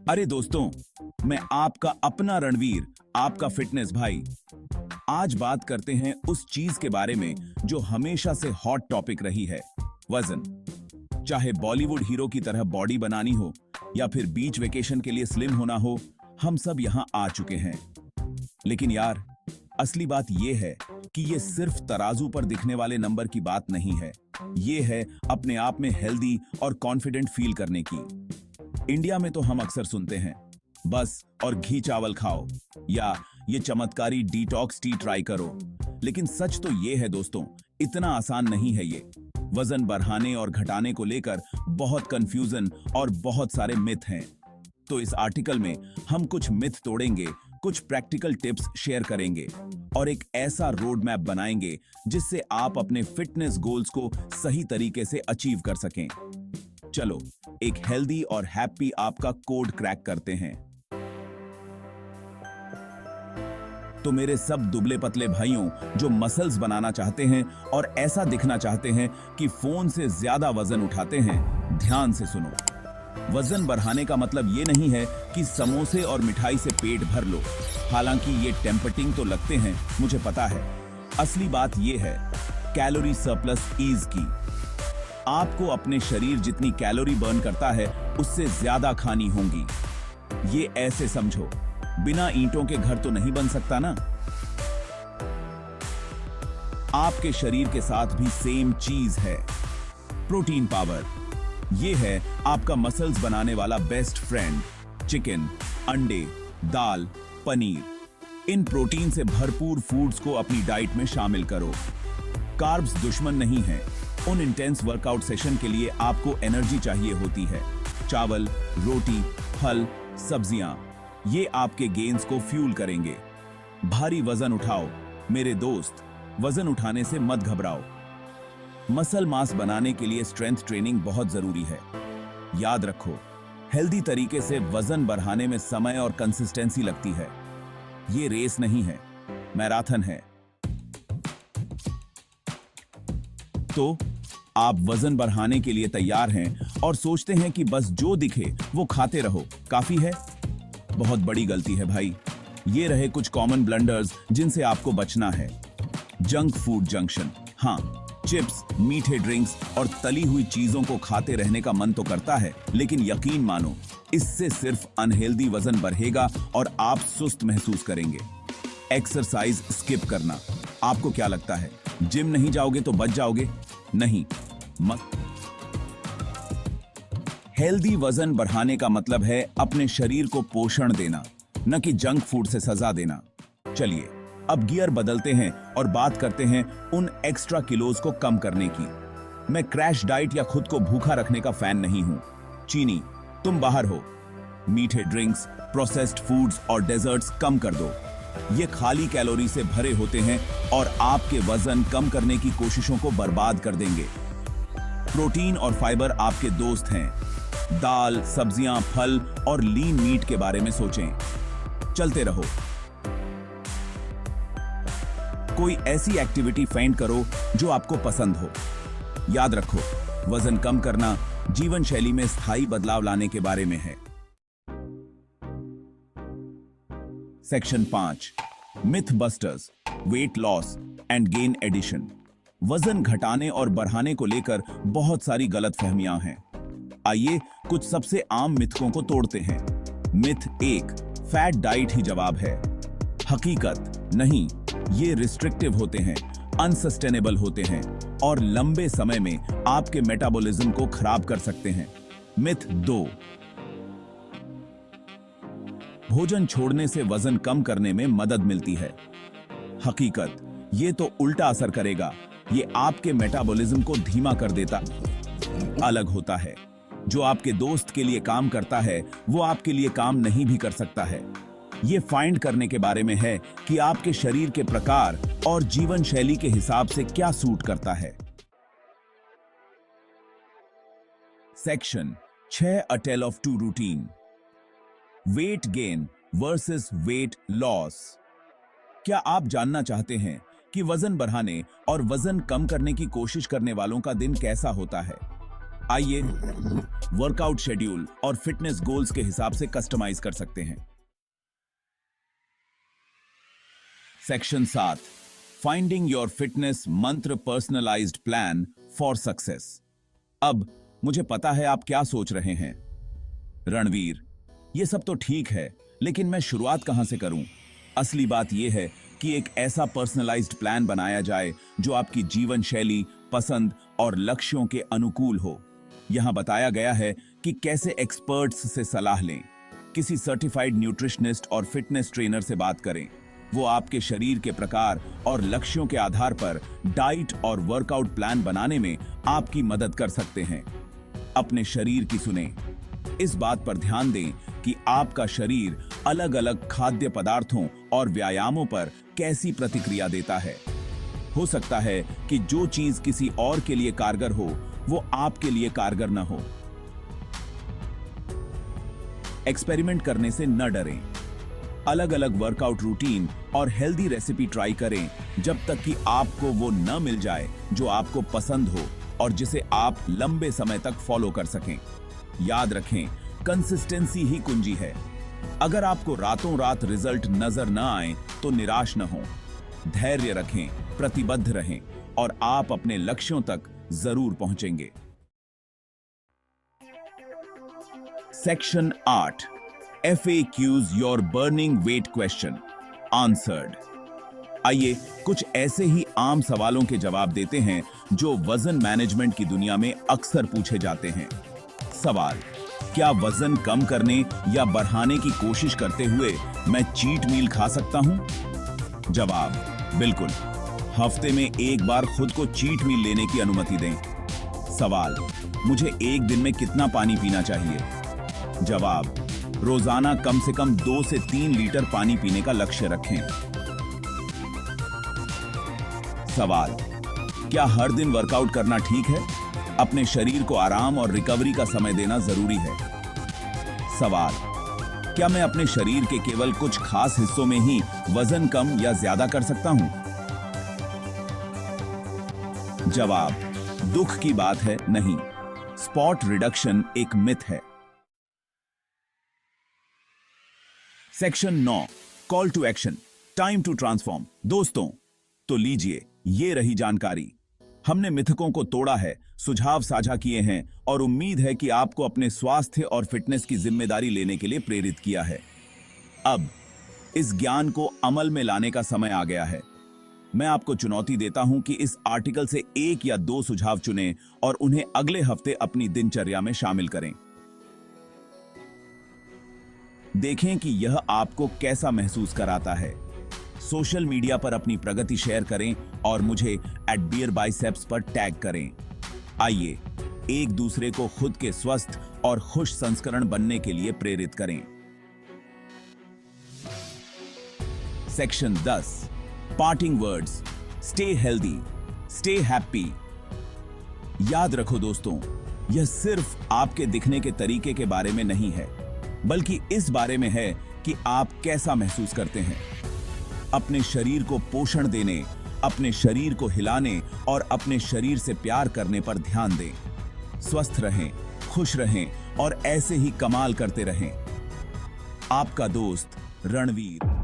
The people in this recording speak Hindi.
अरे दोस्तों, मैं आपका अपना रणवीर, आपका फिटनेस भाई। आज बात करते हैं उस चीज के बारे में जो हमेशा से हॉट टॉपिक रही है, वजन। चाहे बॉलीवुड हीरो की तरह बॉडी बनानी हो या फिर बीच वेकेशन के लिए स्लिम होना हो, हम सब यहां आ चुके हैं। लेकिन यार, असली बात यह है कि ये सिर्फ तराजू पर दिखने वाले नंबर की बात नहीं है। ये है अपने आप में हेल्दी और कॉन्फिडेंट फील करने की। इंडिया में तो हम अक्सर सुनते हैं, बस और घी चावल खाओ या ये चमत्कारी डिटॉक्स टी ट्राई करो। लेकिन सच तो ये है दोस्तों, इतना आसान नहीं है ये। वजन बढ़ाने और घटाने को लेकर बहुत कंफ्यूजन और बहुत सारे मिथ हैं। तो इस आर्टिकल में हम कुछ मिथ तोड़ेंगे, कुछ प्रैक्टिकल टिप्स शेयर करेंगे और एक ऐसा रोड मैप बनाएंगे जिससे आप अपने फिटनेस गोल्स को सही तरीके से अचीव कर सकें। चलो एक हेल्दी और हैप्पी आपका कोड क्रैक करते हैं। तो मेरे सब दुबले पतले भाइयों जो मसल्स बनाना चाहते हैं और ऐसा दिखना चाहते हैं कि फोन से ज्यादा वजन उठाते हैं, ध्यान से सुनो। वजन बढ़ाने का मतलब ये नहीं है कि समोसे और मिठाई से पेट भर लो। हालांकि ये टेम्पटिंग तो लगते हैं, मुझे पता है। असली बात ये है कैलोरी सरप्लस ईज की। आपको अपने शरीर जितनी कैलोरी बर्न करता है उससे ज्यादा खानी होंगी। ये ऐसे समझो, बिना ईंटों के घर तो नहीं बन सकता ना। आपके शरीर के साथ भी सेम चीज है, प्रोटीन पावर। ये है आपका मसल्स बनाने वाला बेस्ट फ्रेंड। चिकन, अंडे, दाल, पनीर, इन प्रोटीन से भरपूर फूड्स को अपनी डाइट में शामिल करो। कार्ब्स दुश्मन नहीं है। उन इंटेंस वर्कआउट सेशन के लिए आपको एनर्जी चाहिए होती है। चावल, रोटी, फल, सब्जियां, ये आपके गेन्स को फ्यूल करेंगे। भारी वजन उठाओ मेरे दोस्त, वजन उठाने से मत घबराओ। मसल मास बनाने के लिए स्ट्रेंथ ट्रेनिंग बहुत जरूरी है। याद रखो, हेल्दी तरीके से वजन बढ़ाने में समय और कंसिस्टेंसी लगती है। ये रेस नहीं है, मैराथन है। तो आप वजन बढ़ाने के लिए तैयार हैं और सोचते हैं कि बस जो दिखे वो खाते रहो, काफी है। बहुत बड़ी गलती है भाई। ये रहे कुछ कॉमन ब्लंडर्स जिनसे आपको बचना है। Junk food junction. हाँ, चिप्स, मीठे ड्रिंक्स और तली हुई चीजों को खाते रहने का मन तो करता है, लेकिन यकीन मानो इससे सिर्फ अनहेल्दी वजन बढ़ेगा और आप सुस्त महसूस करेंगे। एक्सरसाइज स्किप करना। आपको क्या लगता है जिम नहीं जाओगे तो बच जाओगे? नहीं, मत। हेल्दी वजन बढ़ाने का मतलब है अपने शरीर को पोषण देना, न कि जंक फूड से सजा देना। चलिए अब गियर बदलते हैं और बात करते हैं उन एक्स्ट्रा किलोज को कम करने की। मैं क्रैश डाइट या खुद को भूखा रखने का फैन नहीं हूं। चीनी, तुम बाहर हो। मीठे ड्रिंक्स, प्रोसेस्ड फूड्स और डेजर्ट्स कम कर दो। ये खाली कैलोरी से भरे होते हैं और आपके वजन कम करने की कोशिशों को बर्बाद कर देंगे। प्रोटीन और फाइबर आपके दोस्त हैं। दाल, सब्जियां, फल और लीन मीट के बारे में सोचें। चलते रहो। कोई ऐसी एक्टिविटी फाइंड करो जो आपको पसंद हो। याद रखो, वजन कम करना जीवन शैली में स्थायी बदलाव लाने के बारे में है। Section 5, myth busters, weight loss and gain edition. वजन घटाने और बढ़ाने को लेकर बहुत सारी गलतफहमियां हैं। आइए कुछ सबसे आम मिथकों को तोड़ते हैं। मिथ 1, फैट डाइट ही जवाब है। हकीकत नहीं, ये रिस्ट्रिक्टिव होते हैं, अनसस्टेनेबल होते हैं और लंबे समय में आपके मेटाबॉलिज्म को खराब कर सकते हैं। मिथ 2, भोजन छोड़ने से वजन कम करने में मदद मिलती है। हकीकत, ये तो उल्टा असर करेगा। ये आपके मेटाबॉलिज्म को धीमा कर देता, अलग होता है। जो आपके दोस्त के लिए काम करता है वो आपके लिए काम नहीं भी कर सकता है। ये फाइंड करने के बारे में है कि आपके शरीर के प्रकार और जीवन शैली के हिसाब से क्या सूट करता है। Section 6, a tale of two routine. Weight gain versus weight loss. क्या आप जानना चाहते हैं कि वजन बढ़ाने और वजन कम करने की कोशिश करने वालों का दिन कैसा होता है? आइए वर्कआउट शेड्यूल और फिटनेस गोल्स के हिसाब से कस्टमाइज कर सकते हैं। सेक्शन 7, फाइंडिंग योर फिटनेस मंत्र पर्सनलाइज्ड प्लान फॉर सक्सेस। अब मुझे पता है आप क्या सोच रहे हैं, रणवीर, ये सब तो ठीक है, लेकिन मैं शुरुआत कहां से करूं? असली बात यह है कि एक ऐसा पर्सनलाइज्ड प्लान बनाया जाए जो आपकी जीवन शैली, पसंद और लक्ष्यों के अनुकूल हो। यहां बताया गया है कि कैसे एक्सपर्ट्स से सलाह लें, किसी सर्टिफाइड न्यूट्रिशनिस्ट और फिटनेस ट्रेनर से बात करें। वो आपके शरीर के प्रकार और लक्ष्यों के आधार पर डाइट और वर्कआउट प्लान बनाने में आपकी मदद कर सकते हैं। अपने शरीर की सुने। इस बात पर ध्यान दें कि आपका शरीर अलग अलग खाद्य पदार्थों और व्यायामों पर कैसी प्रतिक्रिया देता है। हो सकता है कि जो चीज किसी और के लिए कारगर हो, वो आपके लिए कारगर न हो। एक्सपेरिमेंट करने से न डरें। अलग अलग वर्कआउट रूटीन और हेल्दी रेसिपी ट्राई करें जब तक कि आपको वो न मिल जाए जो आपको पसंद हो और जिसे आप लंबे समय तक फॉलो कर सकें। याद रखें, कंसिस्टेंसी ही कुंजी है। अगर आपको रातों रात रिजल्ट नजर न आए तो निराश न हो। धैर्य रखें, प्रतिबद्ध रहें और आप अपने लक्ष्यों तक जरूर पहुंचेंगे। Section 8, FAQs your burning weight question answered. आइए कुछ ऐसे ही आम सवालों के जवाब देते हैं जो वजन मैनेजमेंट की दुनिया में अक्सर पूछे जाते हैं। सवाल, क्या वजन कम करने या बढ़ाने की कोशिश करते हुए मैं चीट मील खा सकता हूं? जवाब, बिल्कुल। हफ्ते में एक बार खुद को चीट मील लेने की अनुमति दें। सवाल, मुझे एक दिन में कितना पानी पीना चाहिए? जवाब, रोजाना कम से कम 2 से 3 लीटर पानी पीने का लक्ष्य रखें। सवाल, क्या हर दिन वर्कआउट करना ठीक है? अपने शरीर को आराम और रिकवरी का समय देना जरूरी है। सवाल, क्या मैं अपने शरीर के केवल कुछ खास हिस्सों में ही वजन कम या ज्यादा कर सकता हूं? जवाब, दुख की बात है, नहीं। स्पॉट रिडक्शन एक मिथ है। Section 9, call to action, time to transform. दोस्तों, तो लीजिए, ये रही जानकारी। हमने मिथकों को तोड़ा है, सुझाव साझा किए हैं और उम्मीद है कि आपको अपने स्वास्थ्य और फिटनेस की जिम्मेदारी लेने के लिए प्रेरित किया है। अब इस ज्ञान को अमल में लाने का समय आ गया है। मैं आपको चुनौती देता हूं कि इस आर्टिकल से 1 या 2 सुझाव चुनें और उन्हें अगले हफ्ते अपनी दिनचर्या में शामिल करें। देखें कि यह आपको कैसा महसूस कराता है। सोशल मीडिया पर अपनी प्रगति शेयर करें और मुझे @BeerBiceps पर टैग करें। आइए एक दूसरे को खुद के स्वस्थ और खुश संस्करण बनने के लिए प्रेरित करें। Section 10, parting words, stay healthy, stay happy. याद रखो दोस्तों, यह सिर्फ आपके दिखने के तरीके के बारे में नहीं है, बल्कि इस बारे में है कि आप कैसा महसूस करते हैं। अपने शरीर को पोषण देने, अपने शरीर को हिलाने और अपने शरीर से प्यार करने पर ध्यान दें। स्वस्थ रहें, खुश रहें और ऐसे ही कमाल करते रहें। आपका दोस्त रणवीर।